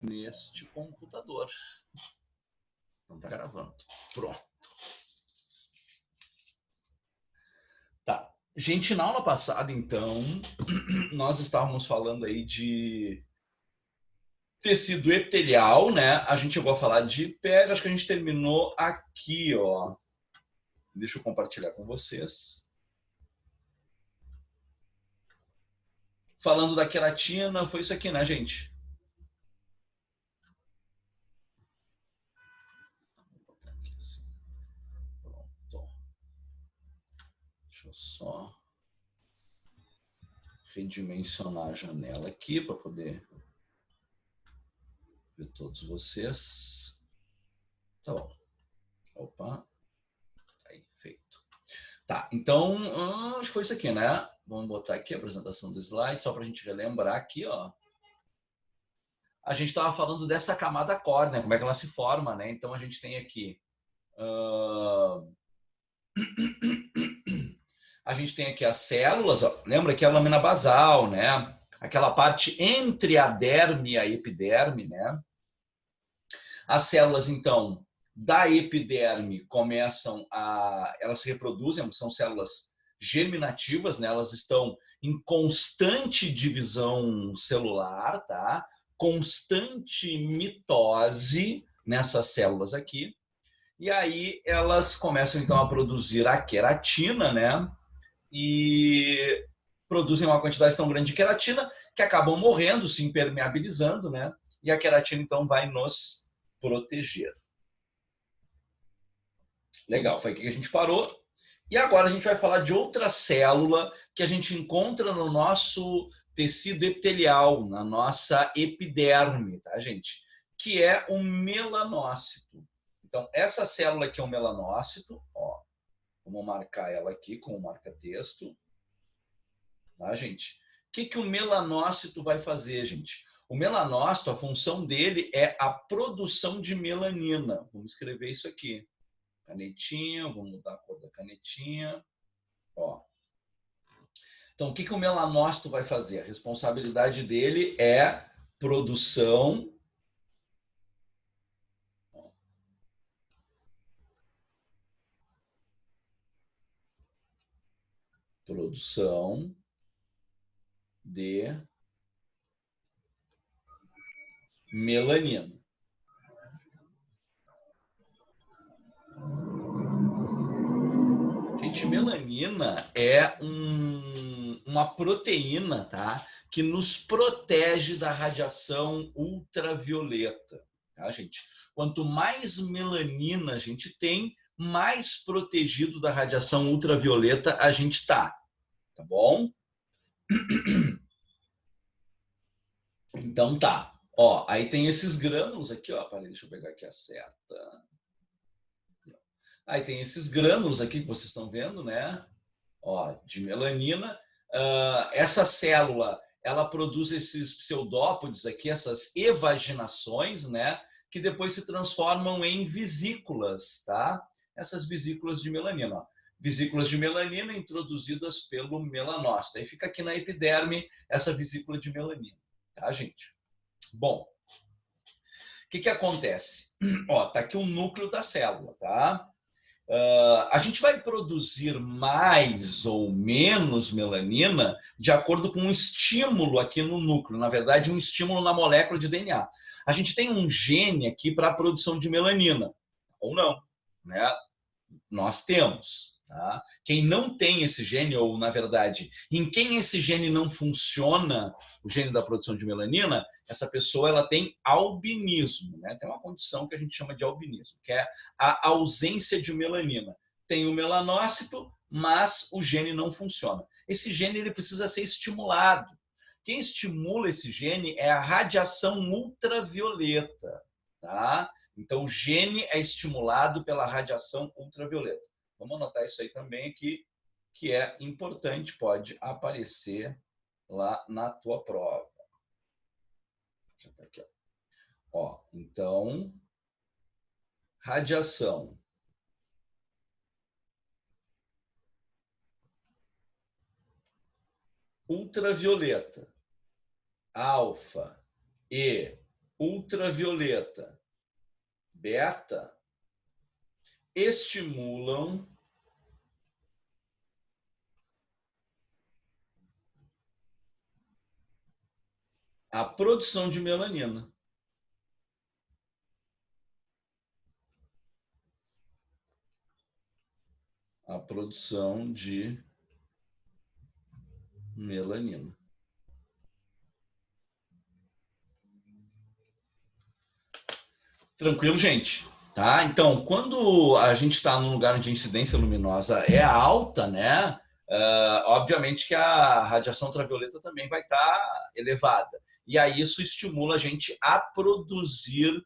neste computador. Então tá gravando. Pronto. Tá. Gente, na aula passada, então, nós estávamos falando aí de tecido epitelial, né? A gente chegou a falar de pele, acho que a gente terminou aqui, ó. Deixa eu compartilhar com vocês. Falando da queratina, foi isso aqui, né, gente? Pronto. Deixa eu só redimensionar a janela aqui para poder ver todos vocês. Tá bom. Opa. Aí, feito. Tá, então, acho que foi isso aqui, né? Vamos botar aqui a apresentação do slide, só para a gente relembrar aqui, ó. A gente estava falando dessa camada córnea, como é que ela se forma, né? Então, a gente tem aqui... A gente tem aqui as células, ó. Lembra que é a lâmina basal, né? Aquela parte entre a derme e a epiderme, né? As células, então, da epiderme começam a... Elas se reproduzem, são células germinativas, né? Elas estão em constante divisão celular, tá? Constante mitose nessas células aqui. E aí elas começam, então, a produzir a queratina, né? E produzem uma quantidade tão grande de queratina que acabam morrendo, se impermeabilizando, né? E a queratina, então, vai nos proteger. Legal, foi aqui que a gente parou. E agora a gente vai falar de outra célula que a gente encontra no nosso tecido epitelial, na nossa epiderme, tá, gente? Que é o melanócito. Então, essa célula aqui é um melanócito, ó. Vamos marcar ela aqui com o marca-texto. Tá, gente? O que o melanócito vai fazer, gente? O melanócito, a função dele é a produção de melanina. Vamos escrever isso aqui. Canetinha, vamos mudar a cor da canetinha. Ó. Então, o que o melanócito vai fazer? A responsabilidade dele é produção de melanina. Gente, melanina é uma proteína, tá? Que nos protege da radiação ultravioleta, tá, gente? Quanto mais melanina a gente tem, mais protegido da radiação ultravioleta a gente tá bom? Então tá. Ó, aí tem esses grânulos aqui, ó. Peraí, deixa eu pegar aqui a seta. Aí tem esses grânulos aqui que vocês estão vendo, né? Ó, de melanina. Essa célula, ela produz esses pseudópodes aqui, essas evaginações, né? Que depois se transformam em vesículas, tá? Essas vesículas de melanina, ó. Vesículas de melanina introduzidas pelo melanócito. Aí fica aqui na epiderme essa vesícula de melanina, tá, gente? Bom, o que acontece? Ó, tá aqui o núcleo da célula, tá? A gente vai produzir mais ou menos melanina de acordo com um estímulo aqui no núcleo, na verdade, um estímulo na molécula de DNA. A gente tem um gene aqui para a produção de melanina, ou não, né? Nós temos. Tá? Quem não tem esse gene, ou na verdade, em quem esse gene não funciona, o gene da produção de melanina, essa pessoa ela tem albinismo, né? Tem uma condição que a gente chama de albinismo, que é a ausência de melanina. Tem o melanócito, mas o gene não funciona. Esse gene ele precisa ser estimulado. Quem estimula esse gene é a radiação ultravioleta, tá? Então, o gene é estimulado pela radiação ultravioleta. Vamos anotar isso aí também aqui, que é importante, pode aparecer lá na tua prova. Já tá aqui, ó. Então, radiação ultravioleta, alfa e ultravioleta, beta, estimulam a produção de melanina. A produção de melanina. Tranquilo, gente? Tá? Então, quando a gente está num lugar onde a incidência luminosa é alta, né? Obviamente que a radiação ultravioleta também vai estar elevada. E aí isso estimula a gente a produzir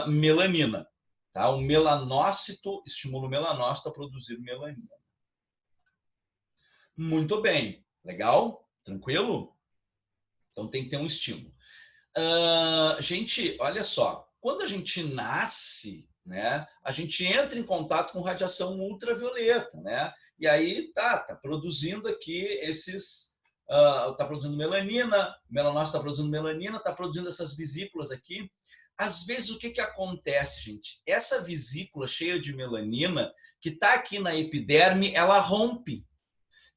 melanina. Tá? O melanócito estimula o melanócito a produzir melanina. Muito bem. Legal? Tranquilo? Então tem que ter um estímulo. Gente, olha só. Quando a gente nasce, né, a gente entra em contato com radiação ultravioleta, né? E aí tá produzindo aqui esses... tá produzindo melanina, o melanócito está produzindo melanina, está produzindo essas vesículas aqui. Às vezes, o que acontece, gente? Essa vesícula cheia de melanina, que está aqui na epiderme, ela rompe.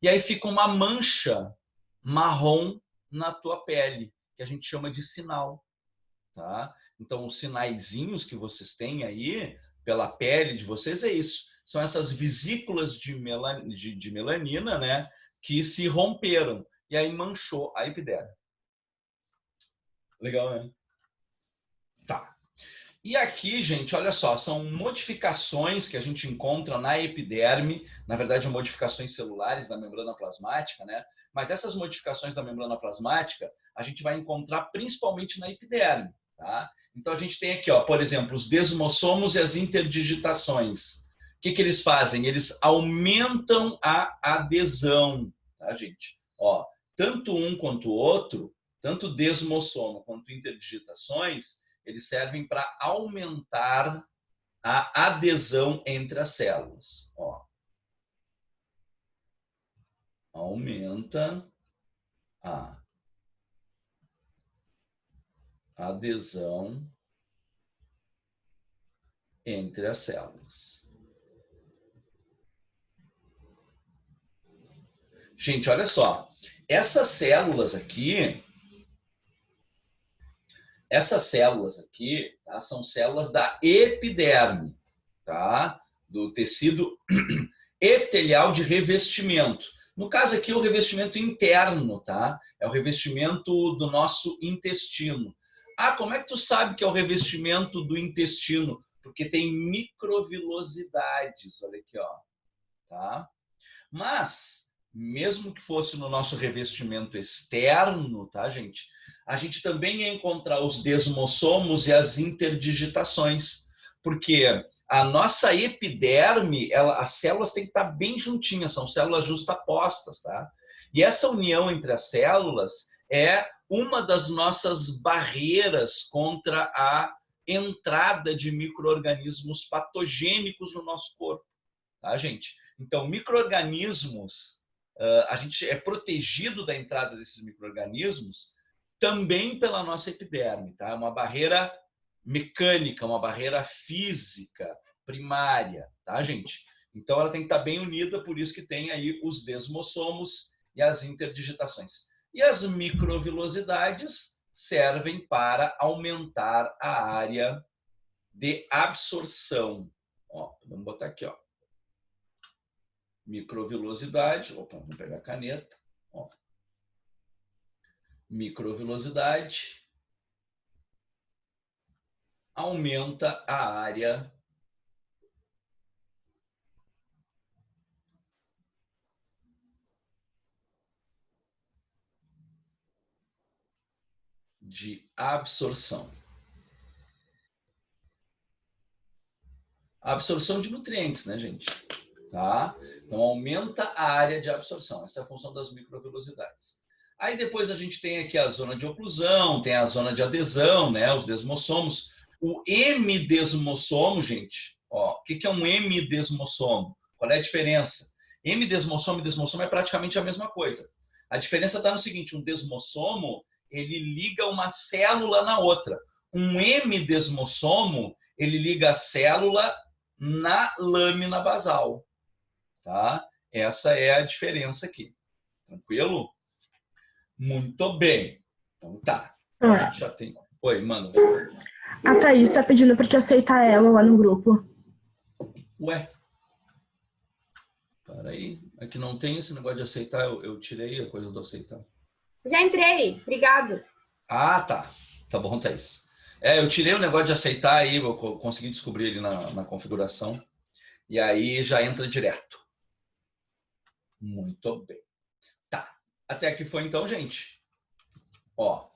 E aí fica uma mancha marrom na tua pele, que a gente chama de sinal. Tá? Então, os sinaizinhos que vocês têm aí, pela pele de vocês, é isso. São essas vesículas de melanina, né, que se romperam. E aí manchou a epiderme. Legal, né? Tá. E aqui, gente, olha só, são modificações que a gente encontra na epiderme, na verdade, modificações celulares da membrana plasmática, né? Mas essas modificações da membrana plasmática, a gente vai encontrar principalmente na epiderme, tá? Então, a gente tem aqui, ó, por exemplo, os desmossomos e as interdigitações. O que eles fazem? Eles aumentam a adesão, tá, gente? Ó, tanto um quanto o outro, tanto desmossomo quanto interdigitações, eles servem para aumentar a adesão entre as células. Ó. Aumenta a adesão entre as células. Gente, olha só. Essas células aqui, tá, são células da epiderme, tá? Do tecido epitelial de revestimento. No caso aqui, o revestimento interno, tá? É o revestimento do nosso intestino. Ah, como é que tu sabe que é o revestimento do intestino? Porque tem microvilosidades, olha aqui, ó, tá? Mas, mesmo que fosse no nosso revestimento externo, tá, gente? A gente também ia encontrar os desmossomos e as interdigitações, porque a nossa epiderme, as células têm que estar bem juntinhas, são células justapostas, tá? E essa união entre as células é uma das nossas barreiras contra a entrada de micro-organismos patogênicos no nosso corpo, tá, gente? Então, micro-organismos, a gente é protegido da entrada desses micro-organismos também pela nossa epiderme, tá? É uma barreira mecânica, uma barreira física primária, tá, gente? Então, ela tem que estar bem unida, por isso que tem aí os desmossomos e as interdigitações. E as microvilosidades servem para aumentar a área de absorção. Ó, vamos botar aqui, ó. Microvilosidade, opa, vamos pegar a caneta, ó. Microvilosidade aumenta a área de absorção. Absorção de nutrientes, né, gente? Tá? Então, aumenta a área de absorção. Essa é a função das microvilosidades. Aí depois a gente tem aqui a zona de oclusão, tem a zona de adesão, né, os desmossomos. O hemidesmossomo, gente, ó, o que é um hemidesmossomo? Qual é a diferença? Hemidesmossomo e desmossomo é praticamente a mesma coisa. A diferença está no seguinte, um desmossomo, ele liga uma célula na outra. Um hemidesmossomo, ele liga a célula na lâmina basal, tá? Essa é a diferença aqui. Tranquilo? Muito bem. Então tá. Então, a gente já tem... Oi, manda. A Thaís tá pedindo pra te aceitar ela lá no grupo. Ué? Peraí. É que não tem esse negócio de aceitar. Eu tirei a coisa do aceitar. Já entrei. Obrigado. Ah, tá. Tá bom, Thaís. Eu tirei o negócio de aceitar aí. Eu consegui descobrir ali na configuração. E aí já entra direto. Muito bem. Tá. Até aqui foi então, gente. Ó.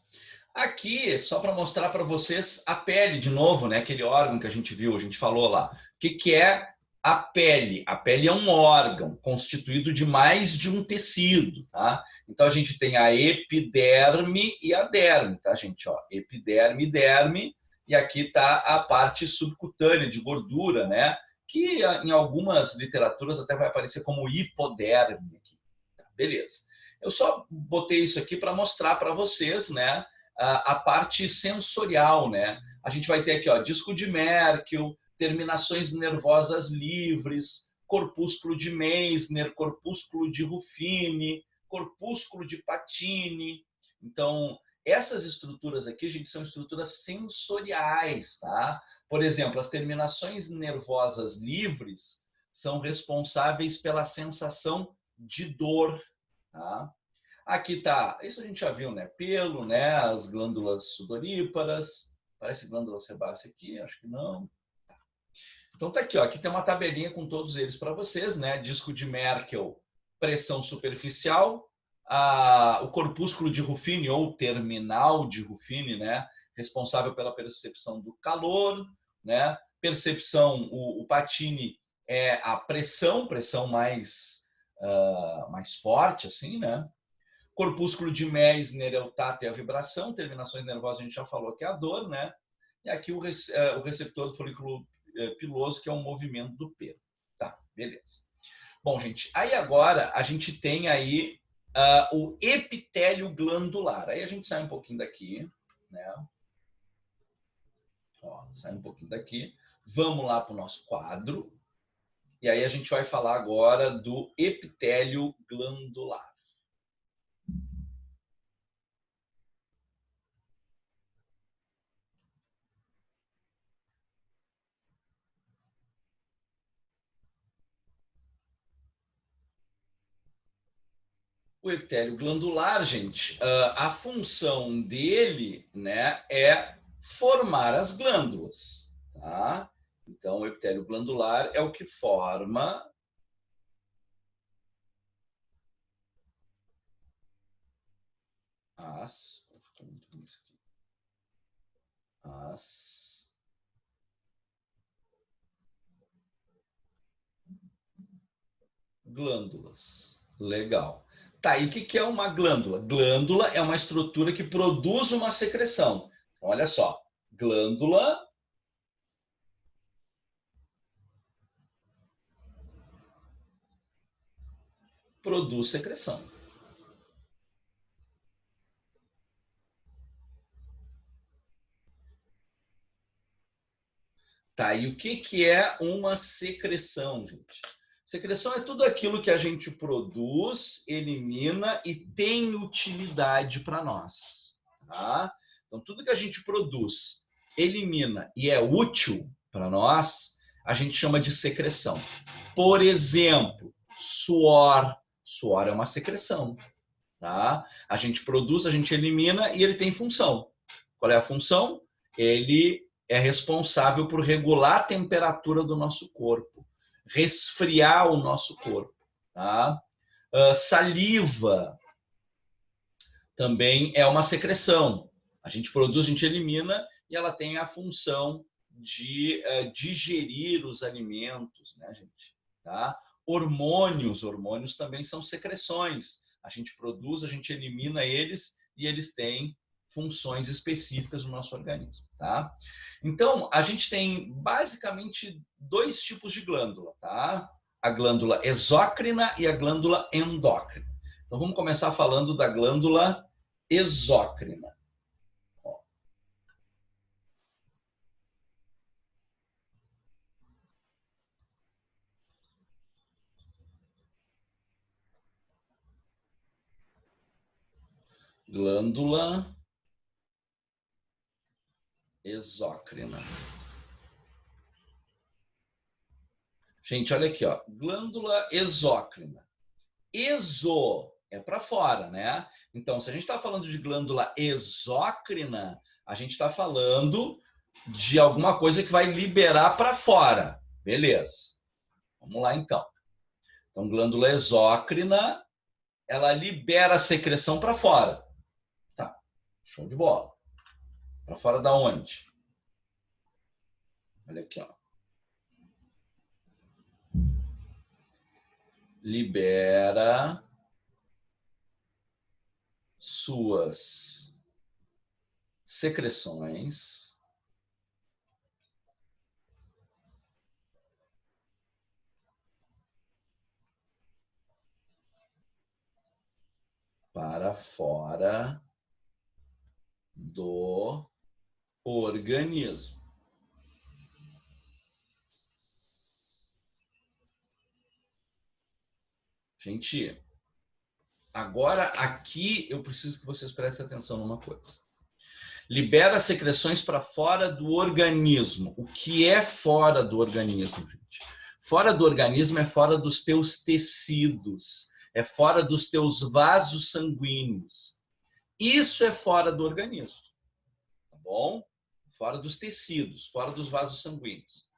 Aqui, só para mostrar para vocês a pele de novo, né? Aquele órgão que a gente viu, a gente falou lá. O que é a pele? A pele é um órgão constituído de mais de um tecido, tá? Então a gente tem a epiderme e a derme, tá, gente? Ó, epiderme e derme, e aqui está a parte subcutânea de gordura, né? Que em algumas literaturas até vai aparecer como hipoderme. Tá, beleza. Eu só botei isso aqui para mostrar para vocês, né? A parte sensorial, né? A gente vai ter aqui, ó, disco de Merkel, terminações nervosas livres, corpúsculo de Meissner, corpúsculo de Ruffini, corpúsculo de Patini. Então, essas estruturas aqui, gente, são estruturas sensoriais, tá? Por exemplo, as terminações nervosas livres são responsáveis pela sensação de dor, tá? Aqui tá, isso a gente já viu, né? Pelo, né? As glândulas sudoríparas. Parece glândula sebácea aqui, acho que não. Então tá aqui, ó. Aqui tem uma tabelinha com todos eles para vocês, né? Disco de Merkel, pressão superficial. O corpúsculo de Ruffini, ou terminal de Ruffini, né? Responsável pela percepção do calor, né? Percepção, o Patini é a pressão mais forte, assim, né? Corpúsculo de Meissner é o tato e a vibração, terminações nervosas a gente já falou que é a dor, né? E aqui o receptor do folículo piloso, que é o movimento do pelo. Tá, beleza. Bom, gente, aí agora a gente tem aí o epitélio glandular. Aí a gente sai um pouquinho daqui, né? Ó, sai um pouquinho daqui. Vamos lá para o nosso quadro. E aí a gente vai falar agora do epitélio glandular. O epitélio glandular, gente, a função dele, né, é formar as glândulas, tá? Então, o epitélio glandular é o que forma as glândulas. Legal. Tá, e o que é uma glândula? Glândula é uma estrutura que produz uma secreção. Olha só, glândula produz secreção. Tá, e o que é uma secreção, gente? Secreção é tudo aquilo que a gente produz, elimina e tem utilidade para nós. Tá? Então, tudo que a gente produz, elimina e é útil para nós, a gente chama de secreção. Por exemplo, suor. Suor é uma secreção. Tá? A gente produz, a gente elimina e ele tem função. Qual é a função? Ele é responsável por regular a temperatura do nosso corpo, resfriar o nosso corpo. Tá? Saliva também é uma secreção. A gente produz, a gente elimina e ela tem a função de digerir os alimentos, né, gente? Tá? Hormônios também são secreções. A gente produz, a gente elimina eles e eles têm funções específicas no nosso organismo, tá? Então, a gente tem basicamente dois tipos de glândula, tá? A glândula exócrina e a glândula endócrina. Então, vamos começar falando da glândula exócrina. glândula exócrina. Gente, olha aqui, ó, glândula exócrina. Exo é para fora, né? Então, se a gente está falando de glândula exócrina, a gente está falando de alguma coisa que vai liberar para fora. Beleza. Vamos lá, então. Então, glândula exócrina, ela libera a secreção para fora. Tá, show de bola. Para fora da onde? Olha aqui, ó. Libera suas secreções para fora do organismo. Gente, agora aqui eu preciso que vocês prestem atenção numa coisa. Libera secreções para fora do organismo. O que é fora do organismo, gente? Fora do organismo é fora dos teus tecidos, é fora dos teus vasos sanguíneos. Isso é fora do organismo, tá bom? Fora dos tecidos, fora dos vasos sanguíneos.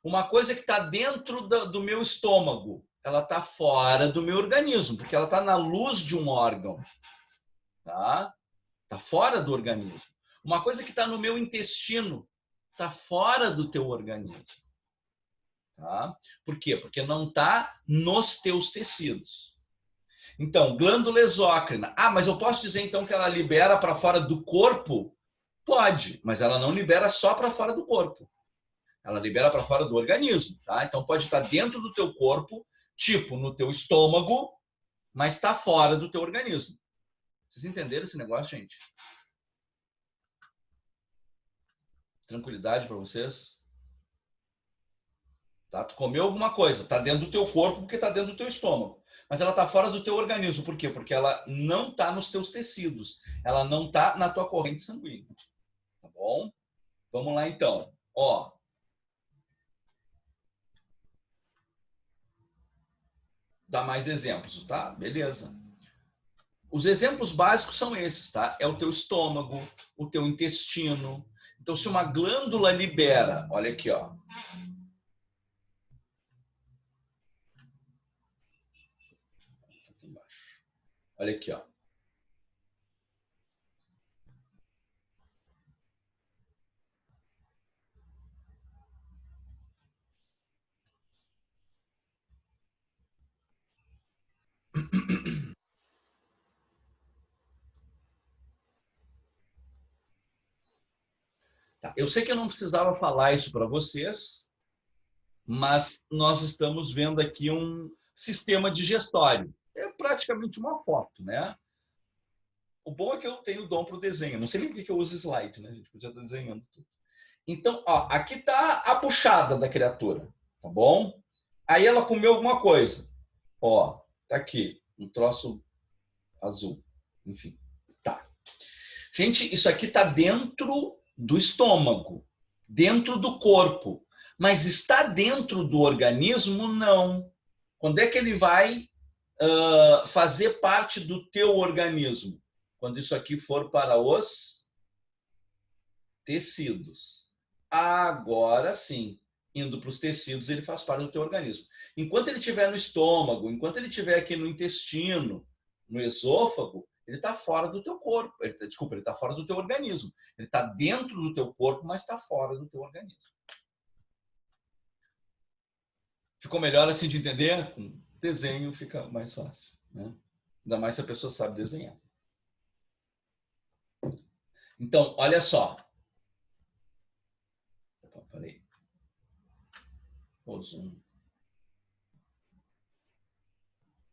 Uma coisa que está dentro do meu estômago, ela está fora do meu organismo, porque ela está na luz de um órgão, tá? Está fora do organismo. Uma coisa que está no meu intestino, está fora do teu organismo. Tá? Por quê? Porque não está nos teus tecidos. Então, glândula exócrina. Ah, mas eu posso dizer então que ela libera para fora do corpo? Pode, mas ela não libera só para fora do corpo. Ela libera para fora do organismo, tá? Então pode estar dentro do teu corpo, tipo no teu estômago, mas está fora do teu organismo. Vocês entenderam esse negócio, gente? Tranquilidade para vocês? Tá? Tu comeu alguma coisa, está dentro do teu corpo porque está dentro do teu estômago. Mas ela está fora do teu organismo. Por quê? Porque ela não está nos teus tecidos. Ela não está na tua corrente sanguínea. Tá bom? Vamos lá, então. Ó. Dá mais exemplos, tá? Beleza. Os exemplos básicos são esses, tá? É o teu estômago, o teu intestino. Então, se uma glândula libera, olha aqui, ó. Olha aqui, ó. Tá. Eu sei que eu não precisava falar isso para vocês, mas nós estamos vendo aqui um sistema digestório. É praticamente uma foto, né? O bom é que eu tenho dom para o desenho. Não sei nem por que eu uso slide, né? A gente podia estar desenhando tudo. Então, ó, aqui está a puxada da criatura, tá bom? Aí ela comeu alguma coisa. Ó, tá aqui, um troço azul. Enfim, tá. Gente, isso aqui está dentro do estômago, dentro do corpo. Mas está dentro do organismo? Não. Quando é que ele vai fazer parte do teu organismo? Quando isso aqui for para os tecidos. Agora sim, indo para os tecidos, ele faz parte do teu organismo. Enquanto ele estiver no estômago, enquanto ele estiver aqui no intestino, no esôfago, ele está fora do teu corpo. Ele está fora do teu organismo. Ele está dentro do teu corpo, mas está fora do teu organismo. Ficou melhor assim de entender? Com desenho fica mais fácil, né? Ainda mais se a pessoa sabe desenhar. Então, olha só. Opa, peraí. O zoom.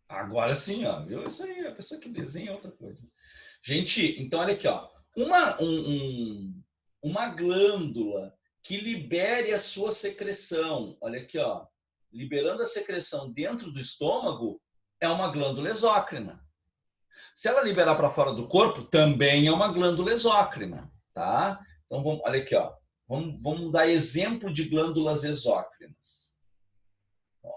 Agora sim, ó, viu? Isso aí, a pessoa que desenha é outra coisa. Gente, então olha aqui, ó. Uma glândula que libere a sua secreção, olha aqui, ó. Liberando a secreção dentro do estômago, é uma glândula exócrina. Se ela liberar para fora do corpo, também é uma glândula exócrina, tá? Então, vamos, olha aqui, ó. Vamos dar exemplo de glândulas exócrinas. Ó.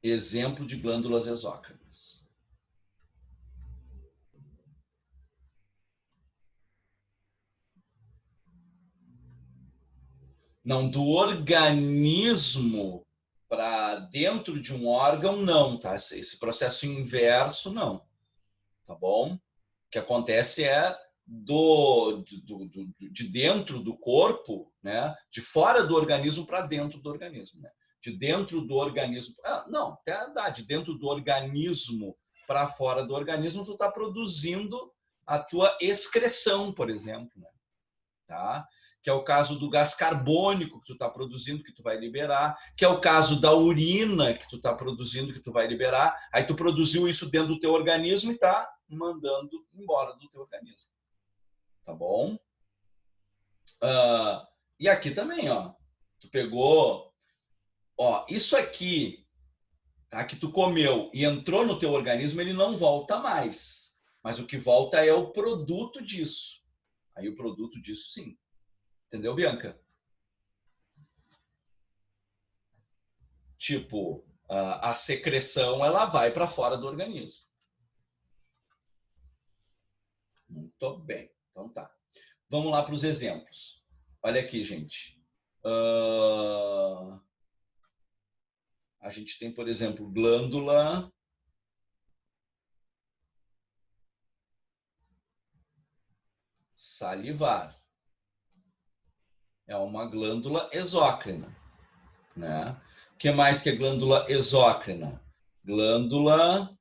Exemplo de glândulas exócrinas. Não, do organismo para dentro de um órgão, não, tá? Esse processo inverso, não. Tá bom? O que acontece é de dentro do corpo, né? De fora do organismo para dentro do organismo, né? De dentro do organismo... não, até dá. De dentro do organismo para fora do organismo, tu está produzindo a tua excreção, por exemplo, né? Tá? Que é o caso do gás carbônico que tu está produzindo, que tu vai liberar, que é o caso da urina que tu está produzindo, que tu vai liberar. Aí tu produziu isso dentro do teu organismo e está mandando embora do teu organismo. Tá bom? E aqui também, ó. Tu pegou... Ó, isso aqui, tá, que tu comeu e entrou no teu organismo, ele não volta mais. Mas o que volta é o produto disso. Aí o produto disso, sim. Entendeu, Bianca? Tipo, a secreção ela vai para fora do organismo. Muito bem. Então tá. Vamos lá para os exemplos. Olha aqui, gente. A gente tem, por exemplo, glândula salivar. É uma glândula exócrina, né? O que mais que é glândula exócrina? Glândula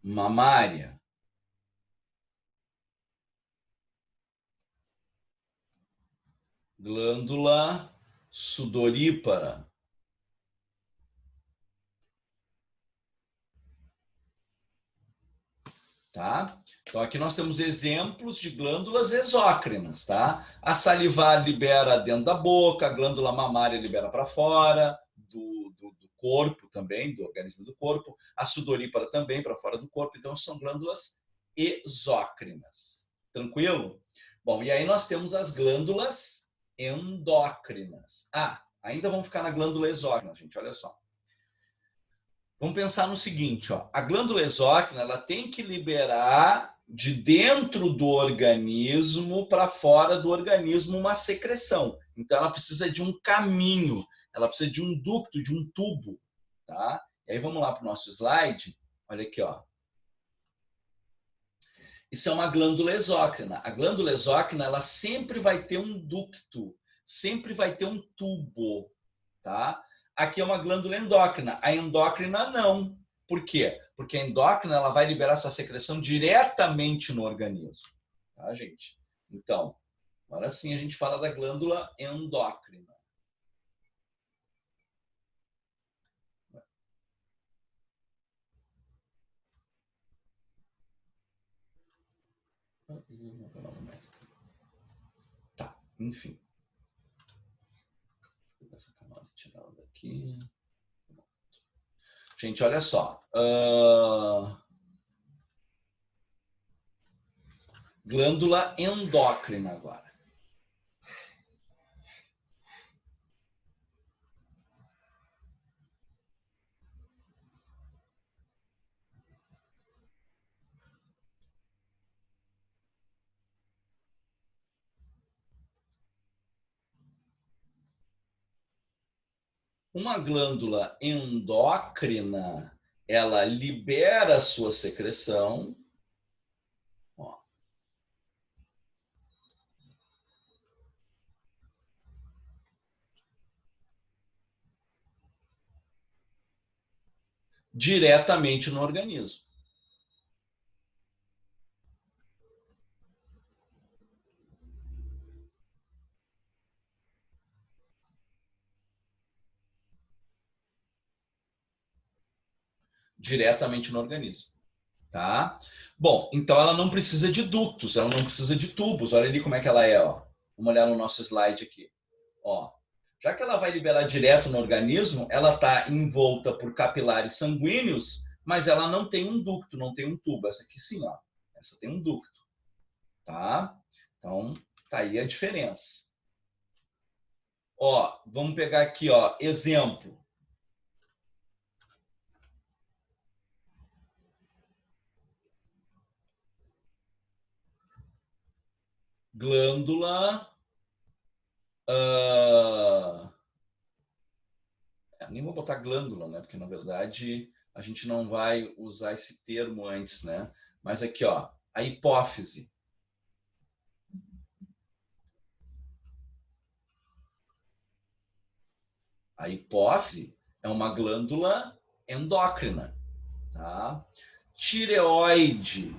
mamária. Glândula sudorípara. Tá? Então, aqui nós temos exemplos de glândulas exócrinas. Tá? A salivar libera dentro da boca, a glândula mamária libera para fora do corpo também, do organismo do corpo, a sudorípara também para fora do corpo. Então, são glândulas exócrinas. Tranquilo? Bom, e aí nós temos as glândulas endócrinas. Ainda vamos ficar na glândula exócrina, gente, olha só. Vamos pensar no seguinte, ó, a glândula exócrina ela tem que liberar de dentro do organismo para fora do organismo uma secreção. Então, ela precisa de um caminho, ela precisa de um ducto, de um tubo. Tá? E aí, vamos lá para o nosso slide. Olha aqui, ó. Isso é uma glândula exócrina. A glândula exócrina ela sempre vai ter um ducto, sempre vai ter um tubo. Tá? Aqui é uma glândula endócrina. A endócrina não. Por quê? Porque a endócrina ela vai liberar sua secreção diretamente no organismo. Tá, gente? Então, agora sim a gente fala da glândula endócrina. Tá, enfim. Vou pegar essa camada e tirar ela daqui. Gente, olha só. Glândula endócrina agora. Uma glândula endócrina, ela libera a sua secreção. Ó, diretamente no organismo. Diretamente no organismo. Tá? Bom, então ela não precisa de ductos, ela não precisa de tubos. Olha ali como é que ela é, ó. Vamos olhar no nosso slide aqui. Ó, já que ela vai liberar direto no organismo, ela está envolta por capilares sanguíneos, mas ela não tem um ducto, não tem um tubo. Essa aqui sim, ó. Essa tem um ducto, tá? Então, tá aí a diferença. Ó, vamos pegar aqui, ó, exemplo. Glândula... nem vou botar glândula, né? Porque, na verdade, a gente não vai usar esse termo antes, né? Mas aqui, ó, a hipófise. A hipófise é uma glândula endócrina, tá? Tireoide.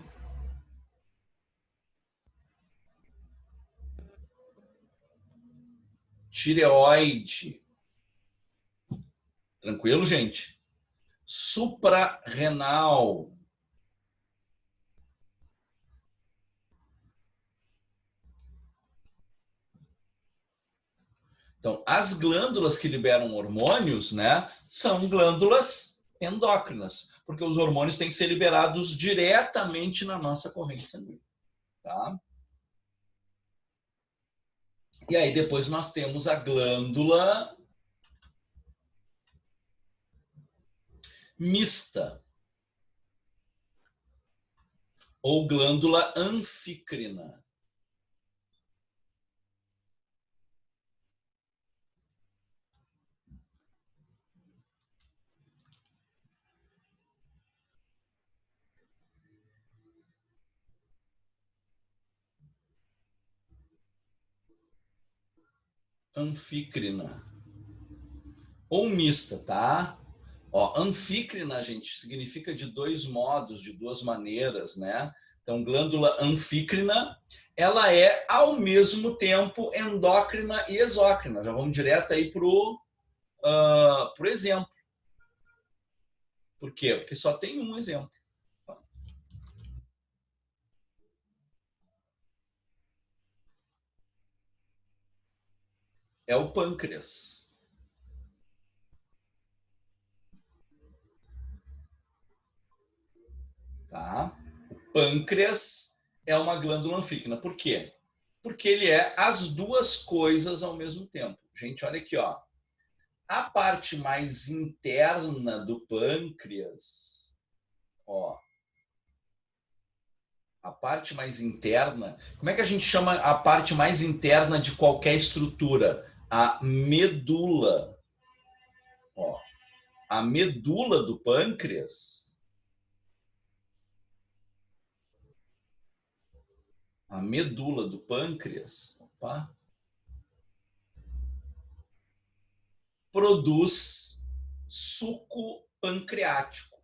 Tireoide. Tranquilo, gente? Suprarrenal. Então, as glândulas que liberam hormônios, né, são glândulas endócrinas, porque os hormônios têm que ser liberados diretamente na nossa corrente sanguínea, tá? E aí depois nós temos a glândula mista ou glândula anfícrina. Anfícrina ou mista, tá? Ó, anfícrina, gente, significa de dois modos, de duas maneiras, né? Então, glândula anfícrina, ela é ao mesmo tempo endócrina e exócrina. Já vamos direto aí pro exemplo. Por quê? Porque só tem um exemplo. É o pâncreas. Tá? O pâncreas é uma glândula anfícrina. Por quê? Porque ele é as duas coisas ao mesmo tempo. Gente, olha aqui, ó. A parte mais interna do pâncreas, ó, a parte mais interna, como é que a gente chama a parte mais interna de qualquer estrutura? A medula. Ó, a medula do pâncreas, a medula do pâncreas, opa, produz suco pancreático.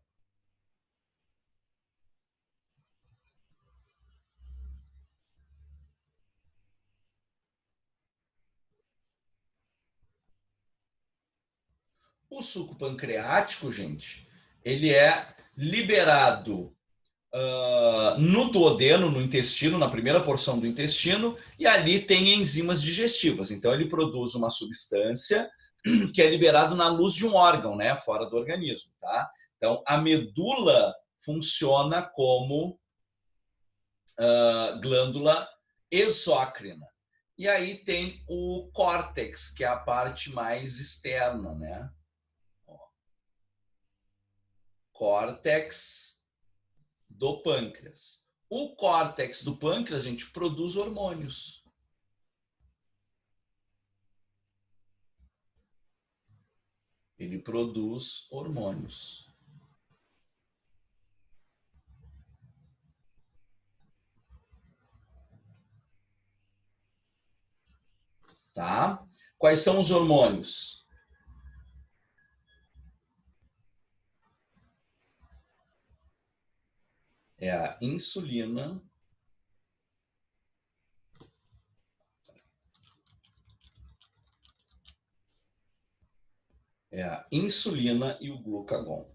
O suco pancreático, gente, ele é liberado no duodeno, no intestino, na primeira porção do intestino, e ali tem enzimas digestivas. Então, ele produz uma substância que é liberado na luz de um órgão, né, fora do organismo, tá? Então, a medula funciona como glândula exócrina. E aí tem o córtex, que é a parte mais externa, né? Ó. Córtex do pâncreas. O córtex do pâncreas, gente, produz hormônios. Ele produz hormônios. Tá? Quais são os hormônios? É a insulina, e o glucagon.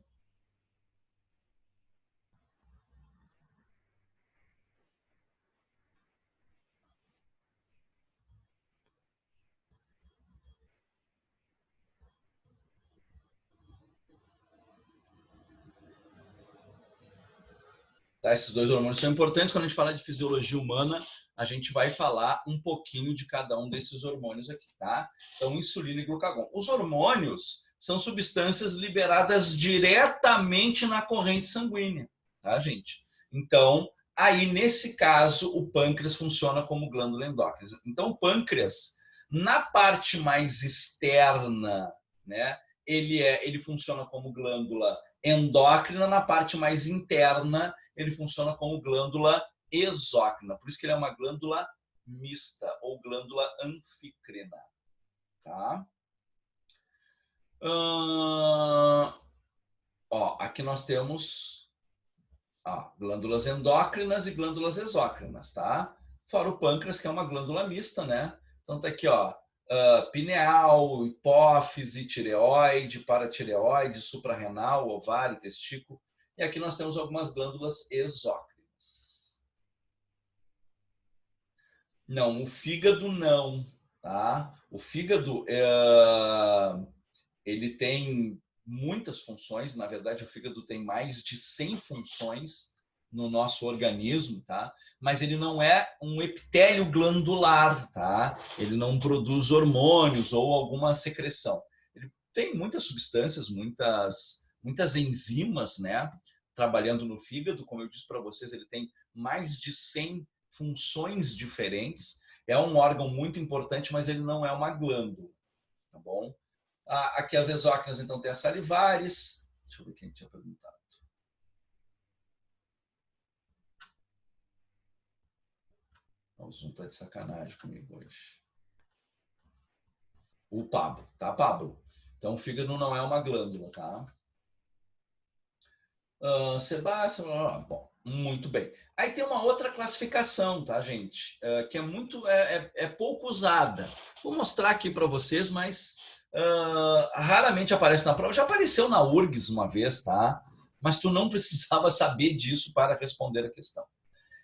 Tá? Esses dois hormônios são importantes. Quando a gente falar de fisiologia humana, a gente vai falar um pouquinho de cada um desses hormônios aqui, tá? Então, insulina e glucagon. Os hormônios são substâncias liberadas diretamente na corrente sanguínea, tá, gente? Então, aí, nesse caso, o pâncreas funciona como glândula endócrina. Então, o pâncreas, na parte mais externa, né, ele funciona como glândula endócrina, na parte mais interna, ele funciona como glândula exócrina. Por isso que ele é uma glândula mista ou glândula anfícrina. Tá? Aqui nós temos glândulas endócrinas e glândulas exócrinas, tá? Fora o pâncreas, que é uma glândula mista, né? Então tá aqui, pineal, hipófise, tireoide, paratireoide, suprarrenal, ovário, testículo. E aqui nós temos algumas glândulas exócrinas. Não, o fígado não, tá? O fígado, ele tem muitas funções. Na verdade, o fígado tem mais de 100 funções no nosso organismo, tá? Mas ele não é um epitélio glandular, tá? Ele não produz hormônios ou alguma secreção. Ele tem muitas substâncias, muitas enzimas, né? Trabalhando no fígado. Como eu disse para vocês, ele tem mais de 100 funções diferentes. É um órgão muito importante, mas ele não é uma glândula, tá bom? Aqui as exócrinas, então, tem as salivares. Deixa eu ver quem tinha perguntado. O Zoom tá de sacanagem comigo hoje. O Pablo, tá, Pablo? Então, o fígado não é uma glândula, tá? Sebastião, bom, muito bem. Aí tem uma outra classificação, tá, gente? Que é muito, pouco usada. Vou mostrar aqui para vocês, mas raramente aparece na prova. Já apareceu na URGS uma vez, tá? Mas tu não precisava saber disso para responder a questão.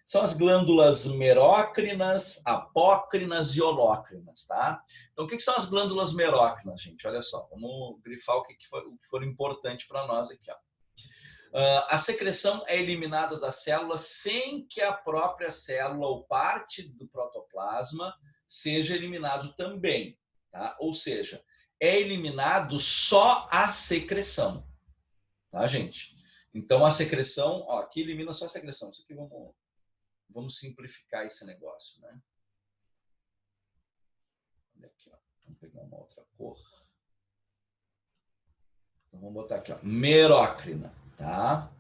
São as glândulas merócrinas, apócrinas e holócrinas, tá? Então, o que são as glândulas merócrinas, gente? Olha só, vamos grifar o que for importante para nós aqui, ó. A secreção é eliminada da célula sem que a própria célula ou parte do protoplasma seja eliminado também, tá? Ou seja, é eliminado só a secreção, tá, gente? Então, a secreção, aqui elimina só a secreção. Isso aqui vamos simplificar esse negócio, né? Olha aqui, ó. Vamos pegar uma outra cor. Então, vamos botar aqui, ó, merócrina, tá?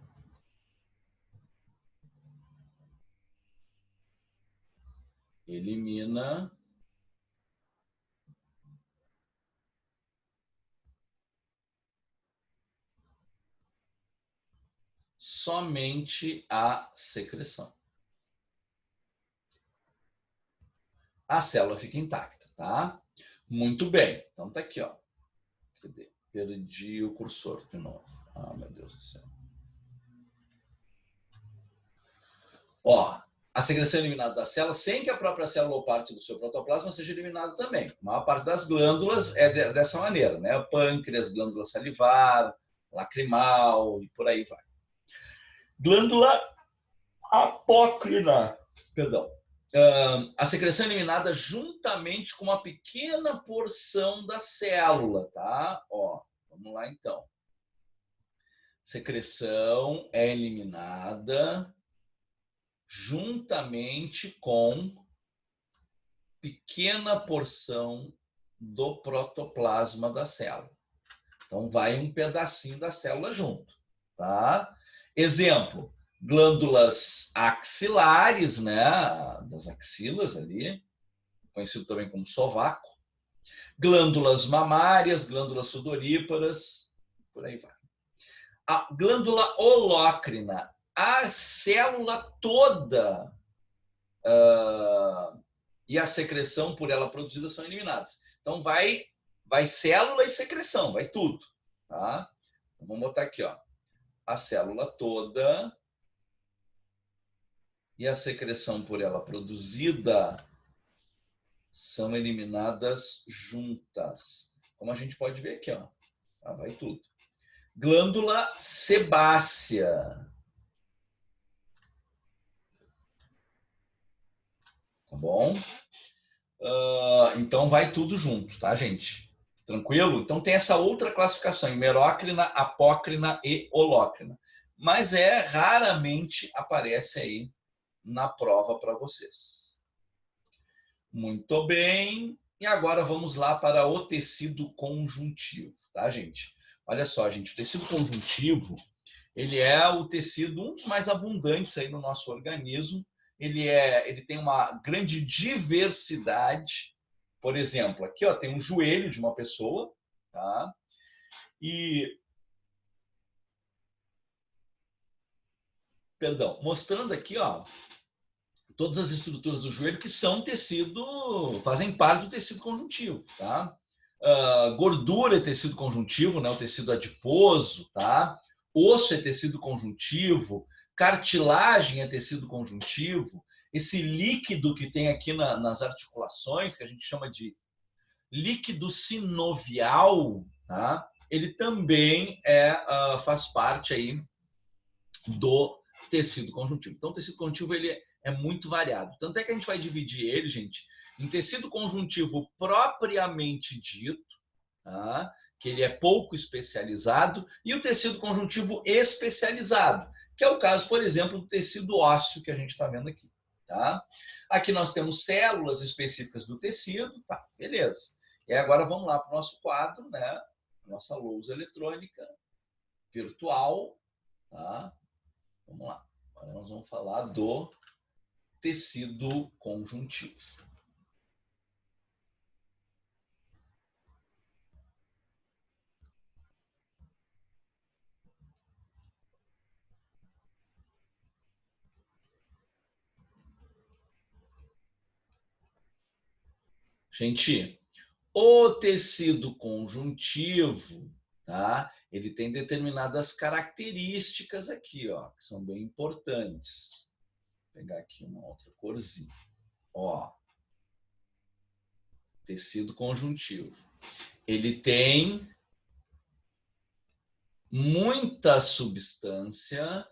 Elimina somente a secreção. A célula fica intacta, tá? Muito bem. Então tá aqui, ó. Cadê? Perdi o cursor de novo. Meu Deus do céu. A secreção é eliminada da célula sem que a própria célula ou parte do seu protoplasma seja eliminada também. A maior parte das glândulas é dessa maneira, né? Pâncreas, glândula salivar, lacrimal e por aí vai. Glândula apócrina, perdão. A secreção é eliminada juntamente com uma pequena porção da célula, tá? Vamos lá então. Secreção é eliminada juntamente com pequena porção do protoplasma da célula. Então, vai um pedacinho da célula junto, tá? Exemplo, glândulas axilares, né? Das axilas ali, conhecido também como sovaco. Glândulas mamárias, glândulas sudoríparas, por aí vai. A glândula holócrina, a célula toda e a secreção por ela produzida são eliminadas. Então, vai célula e secreção, vai tudo, tá? Então, vamos botar aqui, ó. A célula toda e a secreção por ela produzida são eliminadas juntas. Como a gente pode ver aqui, ó. Vai tudo. Glândula sebácea. tá bom? Então vai tudo junto, tá, gente? Tranquilo? Então tem essa outra classificação, hemerócrina, apócrina e holócrina. Mas raramente aparece aí na prova para vocês. Muito bem. E agora vamos lá para o tecido conjuntivo, tá, gente? Olha só, gente, o tecido conjuntivo, ele é o tecido, um dos mais abundantes aí no nosso organismo. Ele tem uma grande diversidade. Por exemplo, aqui ó, tem um joelho de uma pessoa, tá? Mostrando aqui, ó, todas as estruturas do joelho que são tecido, fazem parte do tecido conjuntivo, tá? Gordura é tecido conjuntivo, né? O tecido adiposo, tá? Osso é tecido conjuntivo, cartilagem é tecido conjuntivo, esse líquido que tem aqui nas articulações, que a gente chama de líquido sinovial, tá? Ele também faz parte aí do tecido conjuntivo. Então, o tecido conjuntivo ele é muito variado. Tanto é que a gente vai dividir ele, gente, em tecido conjuntivo propriamente dito, tá? Que ele é pouco especializado, e o tecido conjuntivo especializado, que é o caso, por exemplo, do tecido ósseo que a gente está vendo aqui. Tá? Aqui nós temos células específicas do tecido, tá, beleza. E agora vamos lá para o nosso quadro, né? Nossa lousa eletrônica virtual, tá? Vamos lá. Agora nós vamos falar do tecido conjuntivo. Gente, o tecido conjuntivo, tá? Ele tem determinadas características aqui, ó, que são bem importantes. Vou pegar aqui uma outra corzinha. Ó, tecido conjuntivo. Ele tem muita substância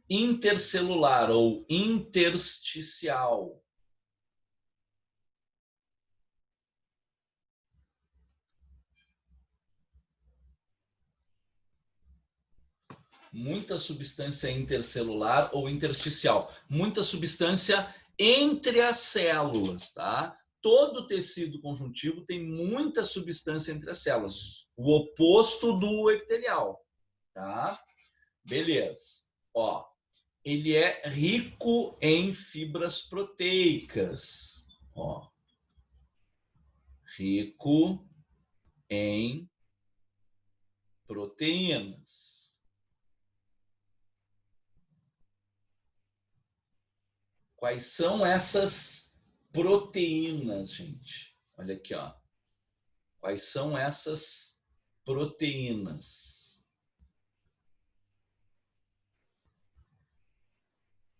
intercelular ou intersticial. Muita substância intercelular ou intersticial. Muita substância entre as células, tá? Todo tecido conjuntivo tem muita substância entre as células. O oposto do epitelial, tá? Beleza. Ó, ele é rico em fibras proteicas. Ó, rico em proteínas. Quais são essas proteínas, gente? Olha aqui, ó. Quais são essas proteínas?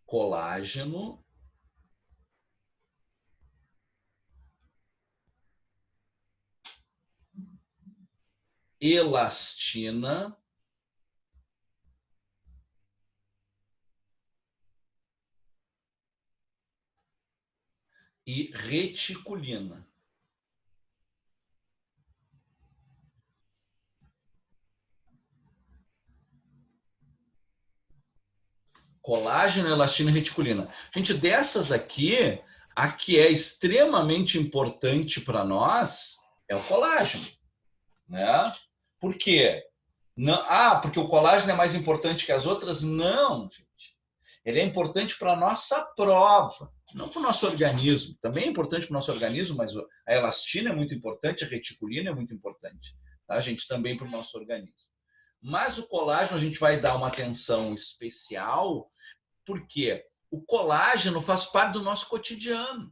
Colágeno, elastina e reticulina. Colágeno, elastina e reticulina. Gente, dessas aqui, a que é extremamente importante para nós é o colágeno, né? Por quê? Não, porque o colágeno é mais importante que as outras? Não, gente. Ele é importante para a nossa prova, não para o nosso organismo. Também é importante para o nosso organismo, mas a elastina é muito importante, a reticulina é muito importante, tá, gente? Também para o nosso organismo. Mas o colágeno a gente vai dar uma atenção especial, porque o colágeno faz parte do nosso cotidiano.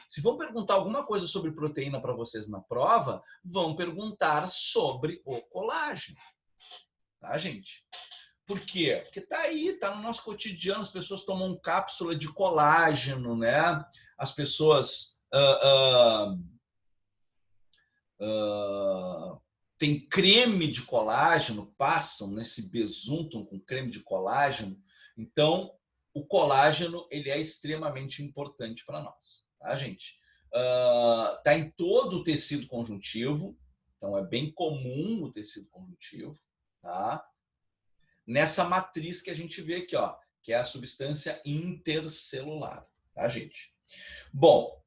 Se vão perguntar alguma coisa sobre proteína para vocês na prova, vão perguntar sobre o colágeno. Tá, gente? Por quê? Porque tá aí, tá no nosso cotidiano, as pessoas tomam cápsula de colágeno, né? As pessoas tem creme de colágeno, passam nesse besuntam com creme de colágeno. Então, o colágeno ele é extremamente importante para nós, tá, gente? Tá em todo o tecido conjuntivo, então é bem comum o tecido conjuntivo, tá? Nessa matriz que a gente vê aqui, ó, que é a substância intercelular, tá, gente? Bom,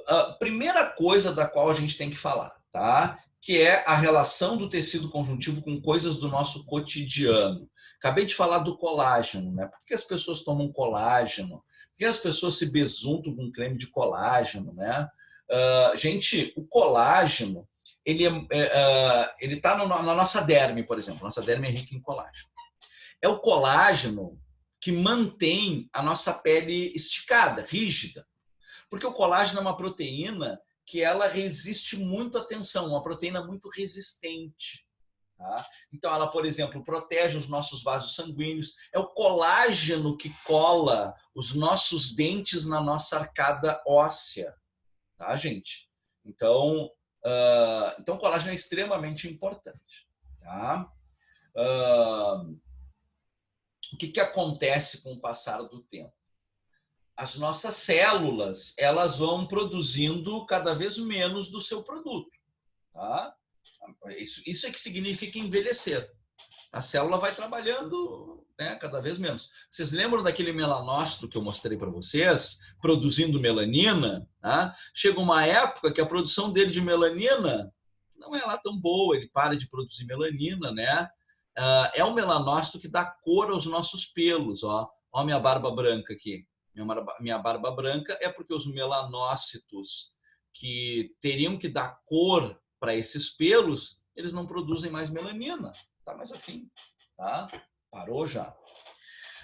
a primeira coisa da qual a gente tem que falar, tá? Que é a relação do tecido conjuntivo com coisas do nosso cotidiano. Acabei de falar do colágeno, né? Por que as pessoas tomam colágeno? Por que as pessoas se besuntam com creme de colágeno, né? Gente, o colágeno, ele tá na nossa derme, por exemplo. Nossa derme é rica em colágeno. É o colágeno que mantém a nossa pele esticada, rígida. Porque o colágeno é uma proteína que ela resiste muito à tensão, uma proteína muito resistente. Tá? Então, ela, por exemplo, protege os nossos vasos sanguíneos. É o colágeno que cola os nossos dentes na nossa arcada óssea. Tá, gente? Então, o colágeno é extremamente importante. Tá? O que acontece com o passar do tempo? As nossas células, elas vão produzindo cada vez menos do seu produto. Tá? Isso é que significa envelhecer. A célula vai trabalhando, né, cada vez menos. Vocês lembram daquele melanócito que eu mostrei para vocês, produzindo melanina? Tá? Chega uma época que a produção dele de melanina não é lá tão boa, ele para de produzir melanina, né? É o melanócito que dá cor aos nossos pelos. Ó a minha barba branca aqui. Minha barba branca é porque os melanócitos que teriam que dar cor para esses pelos, eles não produzem mais melanina. Tá mais afim, tá? Parou já.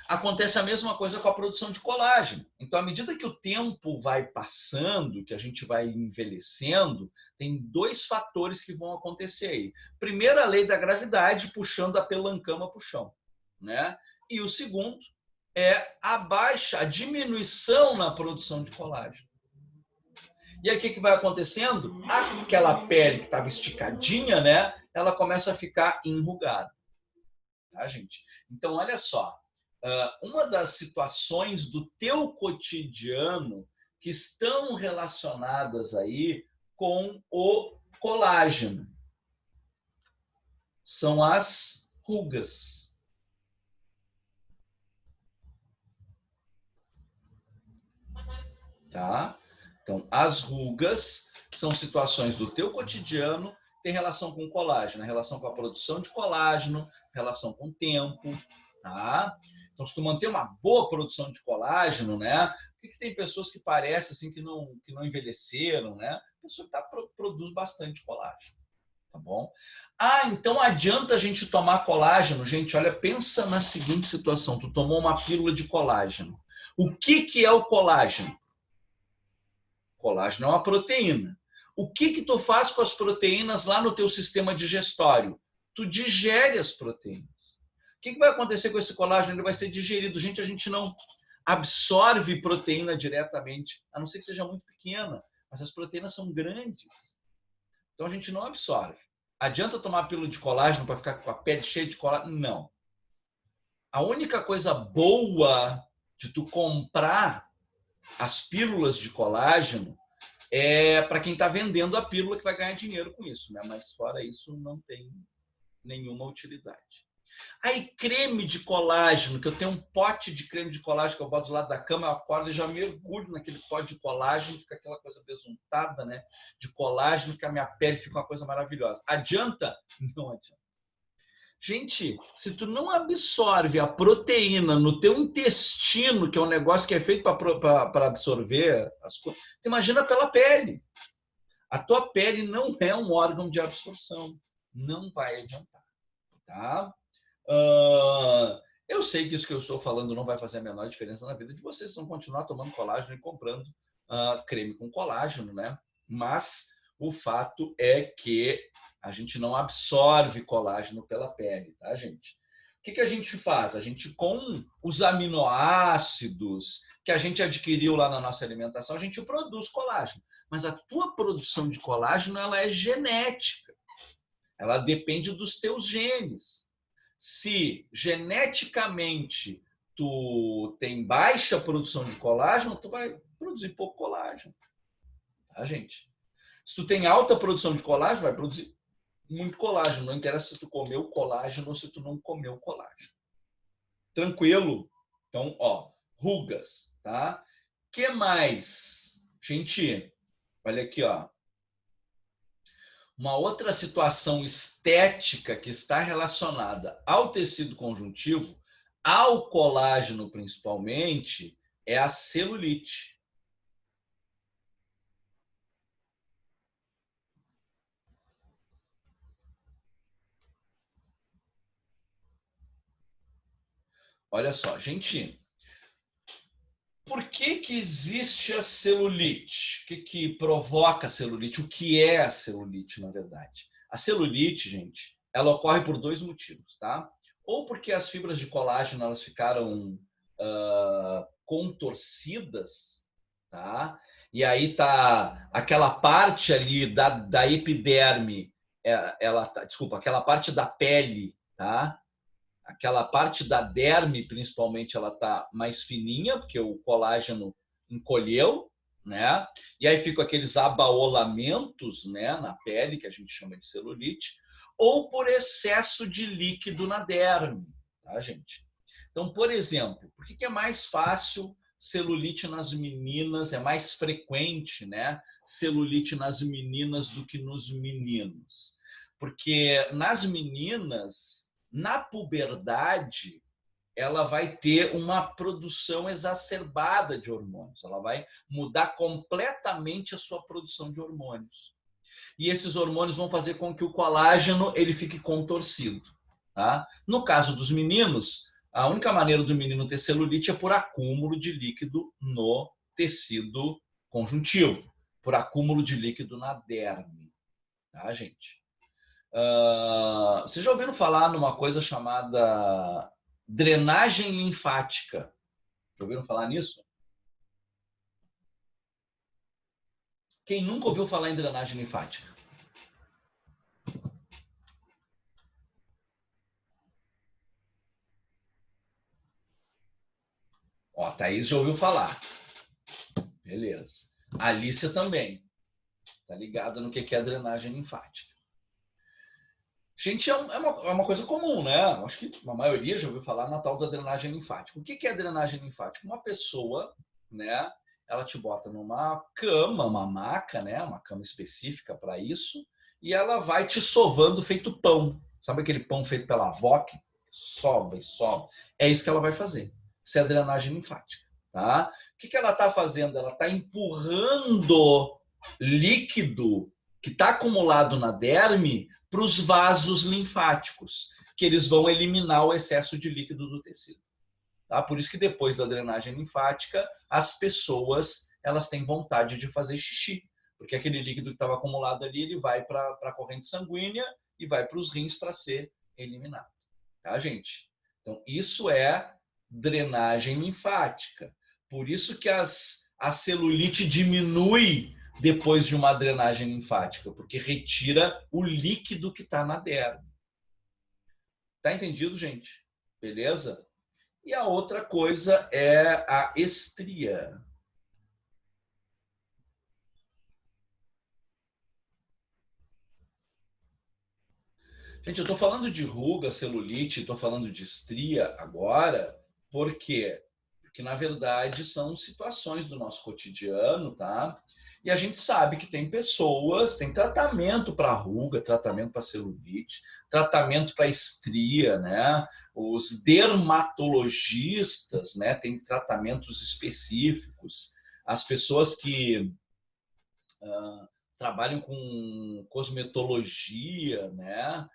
Acontece a mesma coisa com a produção de colágeno. Então, à medida que o tempo vai passando, que a gente vai envelhecendo, tem dois fatores que vão acontecer aí. Primeiro, a lei da gravidade puxando a pelancama para o chão, né? E o segundo é a diminuição na produção de colágeno. E aí o que vai acontecendo? Aquela pele que estava esticadinha, né? Ela começa a ficar enrugada. Tá, gente? Então, olha só. Uma das situações do teu cotidiano que estão relacionadas aí com o colágeno são as rugas. Tá? Então, as rugas são situações do teu cotidiano, tem relação com o colágeno, relação com a produção de colágeno, relação com o tempo, tá? Então, se tu manter uma boa produção de colágeno, né? Por que tem pessoas que parecem assim que não envelheceram, né? A pessoa que produz bastante colágeno, tá bom? Então adianta a gente tomar colágeno, gente. Olha, pensa na seguinte situação: tu tomou uma pílula de colágeno. O que é o colágeno? Colágeno é uma proteína. O que tu faz com as proteínas lá no teu sistema digestório? Tu digere as proteínas. O que vai acontecer com esse colágeno? Ele vai ser digerido. Gente, a gente não absorve proteína diretamente, a não ser que seja muito pequena, mas as proteínas são grandes. Então a gente não absorve. Adianta tomar pílula de colágeno para ficar com a pele cheia de colágeno? Não. A única coisa boa de tu comprar as pílulas de colágeno é para quem está vendendo a pílula, que vai ganhar dinheiro com isso, né? Mas fora isso não tem nenhuma utilidade. Aí creme de colágeno, que eu tenho um pote de creme de colágeno que eu boto do lado da cama, eu acordo e já mergulho naquele pote de colágeno, fica aquela coisa besuntada, né? De colágeno, que a minha pele fica uma coisa maravilhosa. Adianta? Não adianta. Gente, se tu não absorve a proteína no teu intestino, que é um negócio que é feito para absorver as coisas, tu imagina pela pele. A tua pele não é um órgão de absorção. Não vai adiantar. Tá? Eu sei que isso que eu estou falando não vai fazer a menor diferença na vida de vocês. Vão continuar tomando colágeno e comprando creme com colágeno, né? Mas o fato é que a gente não absorve colágeno pela pele, tá, gente? O que a gente faz? A gente, com os aminoácidos que a gente adquiriu lá na nossa alimentação, a gente produz colágeno. Mas a tua produção de colágeno, ela é genética. Ela depende dos teus genes. Se geneticamente tu tem baixa produção de colágeno, tu vai produzir pouco colágeno. Tá, gente? Se tu tem alta produção de colágeno, vai produzir muito colágeno. Não interessa se tu comeu colágeno ou se tu não comeu colágeno. Tranquilo? Então, ó, rugas, tá? Que mais? Gente, olha aqui, ó. Uma outra situação estética que está relacionada ao tecido conjuntivo, ao colágeno principalmente, é a celulite. Olha só, gente, por que existe a celulite? O que provoca a celulite? O que é a celulite, na verdade? A celulite, gente, ela ocorre por dois motivos, tá? Ou porque as fibras de colágeno elas ficaram contorcidas, tá? E aí tá aquela parte ali da epiderme, desculpa, aquela parte da pele, tá? Aquela parte da derme, principalmente, ela tá mais fininha, porque o colágeno encolheu, né? E aí ficam aqueles abaolamentos, né, na pele, que a gente chama de celulite, ou por excesso de líquido na derme, tá, gente? Então, por exemplo, por que é mais fácil celulite nas meninas, é mais frequente, né, celulite nas meninas do que nos meninos? Porque nas meninas, na puberdade, ela vai ter uma produção exacerbada de hormônios. Ela vai mudar completamente a sua produção de hormônios. E esses hormônios vão fazer com que o colágeno ele fique contorcido. Tá? No caso dos meninos, a única maneira do menino ter celulite é por acúmulo de líquido no tecido conjuntivo, por acúmulo de líquido na derme. Tá, gente? Vocês já ouviram falar numa coisa chamada drenagem linfática? Já ouviram falar nisso? Quem nunca ouviu falar em drenagem linfática? Ó, a Thaís já ouviu falar. Beleza. A Alicia também. Tá ligada no que é a drenagem linfática. Gente, é uma coisa comum, né? Acho que a maioria já ouviu falar na tal da drenagem linfática. O que é a drenagem linfática? Uma pessoa, né? Ela te bota numa cama, uma maca, né? Uma cama específica para isso, e ela vai te sovando feito pão. Sabe aquele pão feito pela avó que sova e sova? É isso que ela vai fazer. Isso é a drenagem linfática, tá? O que ela está fazendo? Ela está empurrando líquido que está acumulado na derme para os vasos linfáticos, que eles vão eliminar o excesso de líquido do tecido. Tá? Por isso que depois da drenagem linfática, as pessoas elas têm vontade de fazer xixi, porque aquele líquido que estava acumulado ali, ele vai para a corrente sanguínea e vai para os rins para ser eliminado. Tá, gente? Então, isso é drenagem linfática. Por isso que a celulite diminui depois de uma drenagem linfática, porque retira o líquido que está na derme. Tá entendido, gente? Beleza? E a outra coisa é a estria. Gente, eu estou falando de ruga, celulite, estou falando de estria agora, por quê? Porque, na verdade, são situações do nosso cotidiano, tá? E a gente sabe que tem pessoas, tem tratamento para ruga, tratamento para celulite, tratamento para estria, né? Os dermatologistas, né, têm tratamentos específicos. As pessoas que trabalham com cosmetologia, né?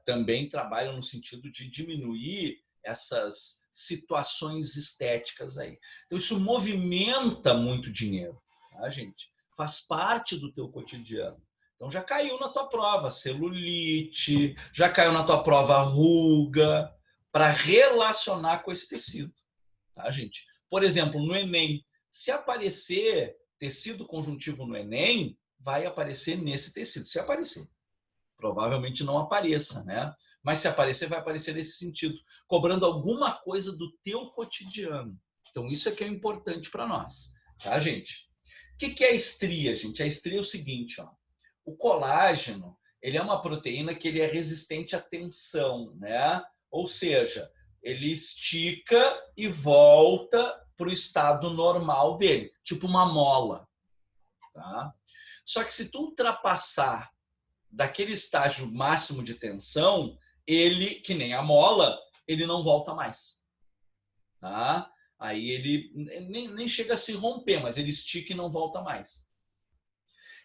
Também trabalham no sentido de diminuir essas situações estéticas aí. Então, isso movimenta muito dinheiro, tá, gente? Faz parte do teu cotidiano. Então, já caiu na tua prova celulite, já caiu na tua prova ruga, para relacionar com esse tecido, tá, gente? Por exemplo, no Enem, se aparecer tecido conjuntivo no Enem, vai aparecer nesse tecido, se aparecer. provavelmente não apareça, né? Mas se aparecer, vai aparecer nesse sentido, cobrando alguma coisa do teu cotidiano. Então, isso é que é importante para nós, tá, gente? O que é a estria, gente? A estria é o seguinte, ó. O colágeno, ele é uma proteína que ele é resistente à tensão, né? Ou seja, ele estica e volta para o estado normal dele, tipo uma mola, tá? Só que se tu ultrapassar daquele estágio máximo de tensão, ele, que nem a mola, ele não volta mais, tá? Aí ele nem chega a se romper, mas ele estica e não volta mais.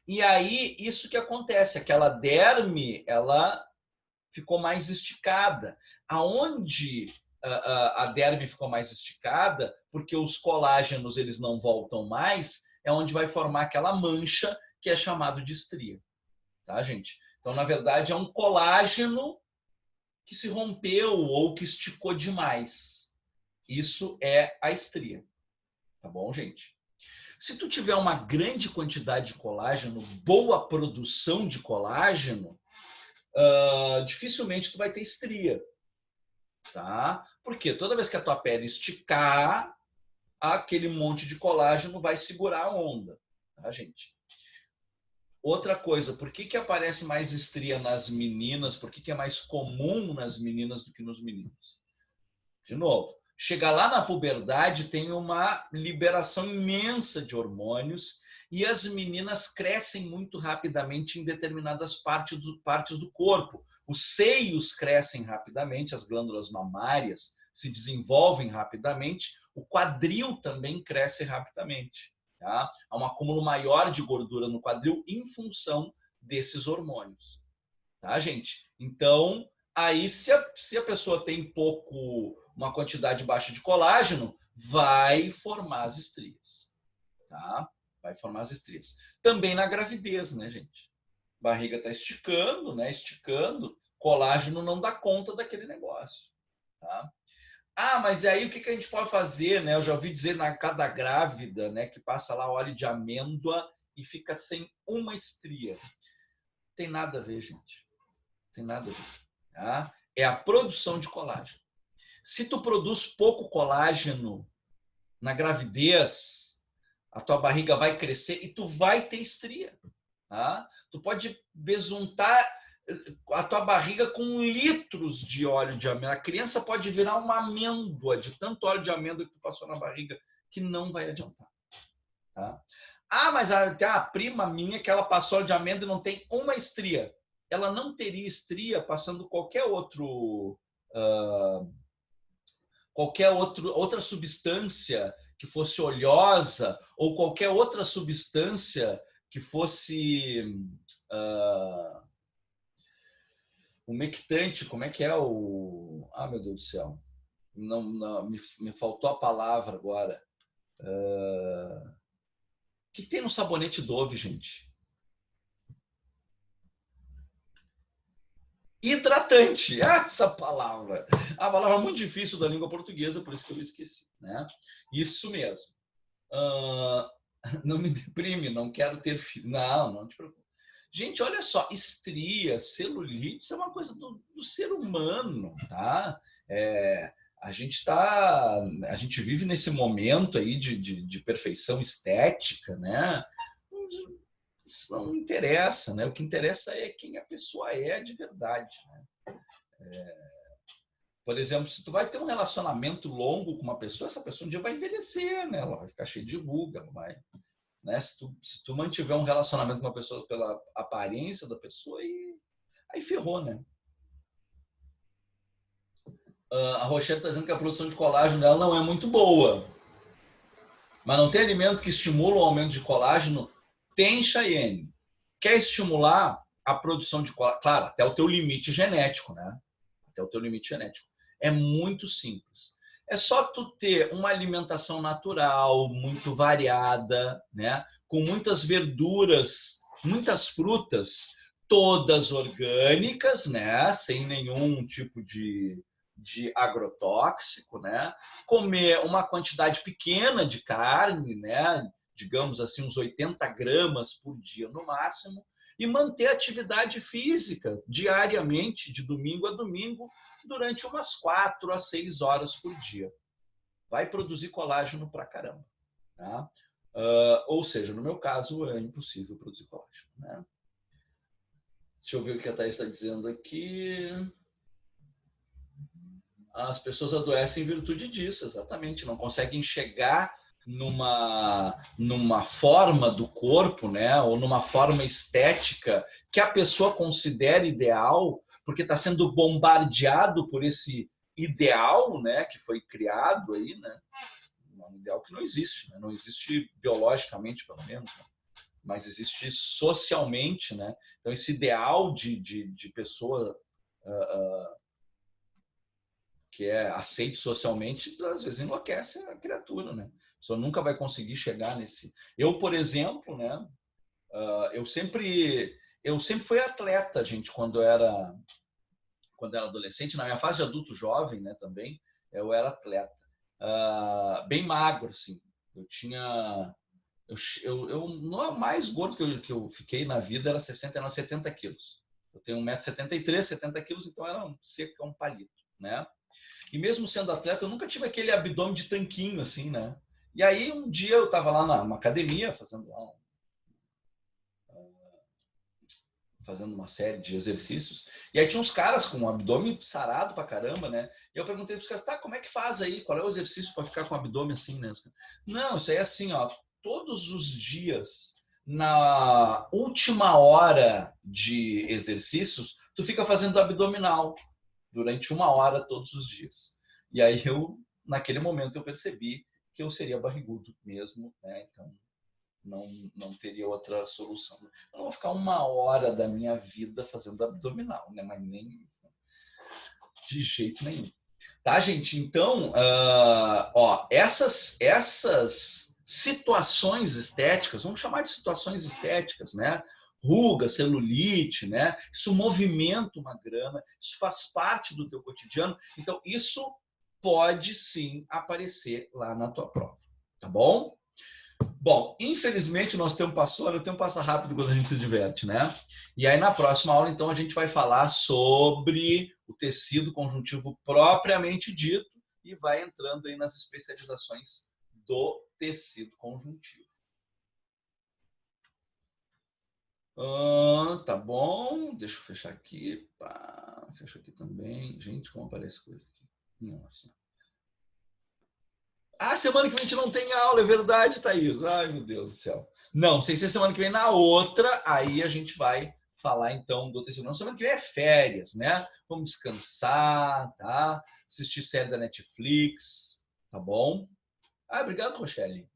E aí, isso que acontece, aquela derme, ela ficou mais esticada. Aonde a derme ficou mais esticada, porque os colágenos eles não voltam mais, é onde vai formar aquela mancha que é chamado de estria. Tá, gente? Então, na verdade, é um colágeno que se rompeu ou que esticou demais. Isso é a estria. Tá bom, gente? Se tu tiver uma grande quantidade de colágeno, boa produção de colágeno, dificilmente tu vai ter estria, tá? Porque toda vez que a tua pele esticar, aquele monte de colágeno vai segurar a onda, tá, gente? Outra coisa, por que aparece mais estria nas meninas? Por que é mais comum nas meninas do que nos meninos? De novo, chega lá na puberdade, tem uma liberação imensa de hormônios e as meninas crescem muito rapidamente em determinadas partes do corpo. Os seios crescem rapidamente, as glândulas mamárias se desenvolvem rapidamente, o quadril também cresce rapidamente. Tá? Há um acúmulo maior de gordura no quadril em função desses hormônios. Tá, gente? Então, aí se a pessoa tem uma quantidade baixa de colágeno, vai formar as estrias. Tá? Vai formar as estrias. Também na gravidez, né, gente? Barriga está esticando, né? Esticando, colágeno não dá conta daquele negócio. Tá? Mas aí o que a gente pode fazer, né? Eu já ouvi dizer na cada grávida, né, que passa lá óleo de amêndoa e fica sem uma estria. Tem nada a ver, gente. Tem nada a ver. Tá? É a produção de colágeno. Se tu produz pouco colágeno na gravidez, a tua barriga vai crescer e tu vai ter estria. Tá? Tu pode besuntar a tua barriga com litros de óleo de amêndoa. A criança pode virar uma amêndoa de tanto óleo de amêndoa que tu passou na barriga, que não vai adiantar. Tá? Mas tem a prima minha que ela passou óleo de amêndoa e não tem uma estria. Ela não teria estria passando qualquer outra substância que fosse oleosa ou qualquer outra substância que fosse umectante. Como é que é o... meu Deus do céu. Não, me faltou a palavra agora. O que tem no sabonete Dove, gente? Hidratante, essa palavra. A palavra muito difícil da língua portuguesa, por isso que eu esqueci, né? Isso mesmo. Não me deprime, não quero ter filho. Não te preocupe. Gente, olha só, estria, celulite, isso é uma coisa do ser humano, tá? A gente vive nesse momento aí de perfeição estética, né? Isso não interessa, né? O que interessa é quem a pessoa é de verdade, né? Por exemplo, se tu vai ter um relacionamento longo com uma pessoa, essa pessoa um dia vai envelhecer, né? Ela vai ficar cheia de ruga, ela vai, né? Se tu mantiver um relacionamento com uma pessoa pela aparência da pessoa, aí ferrou, né? A Rochelle está dizendo que a produção de colágeno dela não é muito boa. Mas não tem alimento que estimula o aumento de colágeno? Tem, Chayenne. Quer estimular a produção de colágeno? Claro, até o teu limite genético, né? Até o teu limite genético. É muito simples. É só tu ter uma alimentação natural, muito variada, né? Com muitas verduras, muitas frutas, todas orgânicas, né? Sem nenhum tipo de agrotóxico, né? Comer uma quantidade pequena de carne, né? Digamos assim, uns 80 gramas por dia no máximo, e manter atividade física diariamente, de domingo a domingo, durante umas 4 a 6 horas por dia. Vai produzir colágeno pra caramba. Tá? Ou seja, no meu caso, é impossível produzir colágeno. Né? Deixa eu ver o que a Thaís está dizendo aqui. As pessoas adoecem em virtude disso, exatamente. Não conseguem chegar numa forma do corpo, né? Ou numa forma estética que a pessoa considera ideal, porque está sendo bombardeado por esse ideal, né? Que foi criado aí, né? Um ideal que não existe, né? Não existe biologicamente, pelo menos, né? Mas existe socialmente, né? Então, esse ideal de pessoa que é aceito socialmente, às vezes enlouquece a criatura, né? A pessoa nunca vai conseguir chegar nesse... Eu, por exemplo, né? Eu sempre fui atleta, gente, quando era adolescente. Na minha fase de adulto jovem, né, também, eu era atleta. Bem magro, assim. Eu tinha... o mais gordo que eu fiquei na vida era 69, 70 quilos. Eu tenho 1,73 m, 70 quilos, então era um palito, né? E mesmo sendo atleta, eu nunca tive aquele abdômen de tanquinho, assim, né? E aí, um dia eu estava lá numa academia, fazendo uma série de exercícios, e aí tinha uns caras com um abdômen sarado pra caramba, né? E eu perguntei pros caras, tá, como é que faz aí? Qual é o exercício para ficar com o abdômen assim, né? Não, isso aí é assim, ó, todos os dias, na última hora de exercícios, tu fica fazendo abdominal durante 1 hora todos os dias. E aí naquele momento eu percebi que eu seria barrigudo mesmo, né? Então não teria outra solução. Eu não vou ficar 1 hora da minha vida fazendo abdominal, né? Mas nem de jeito nenhum. Tá, gente? Então, essas situações estéticas, vamos chamar de situações estéticas, né? Ruga, celulite, né? Isso movimenta uma grana, isso faz parte do teu cotidiano. Então, isso pode sim aparecer lá na tua prova, tá bom? Bom, infelizmente o nosso tempo passou, o tempo passa rápido quando a gente se diverte, né? E aí na próxima aula, então, a gente vai falar sobre o tecido conjuntivo propriamente dito e vai entrando aí nas especializações do tecido conjuntivo. Tá bom, deixa eu fechar aqui. Fecha aqui também. Gente, como aparece coisa aqui. Nossa. Semana que vem a gente não tem aula, é verdade, Thaís. Ai, meu Deus do céu. Não, sem ser semana que vem, na outra, aí a gente vai falar então do tecido. Não, semana que vem é férias, né? Vamos descansar, tá? Assistir série da Netflix, tá bom? Obrigado, Rochelle.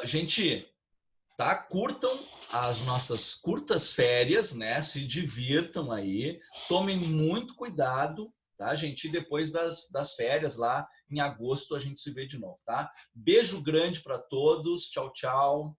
Gente, tá? Curtam as nossas curtas férias, né? Se divirtam aí, tomem muito cuidado, tá, gente? E depois das férias lá, em agosto, a gente se vê de novo, tá? Beijo grande para todos, tchau, tchau.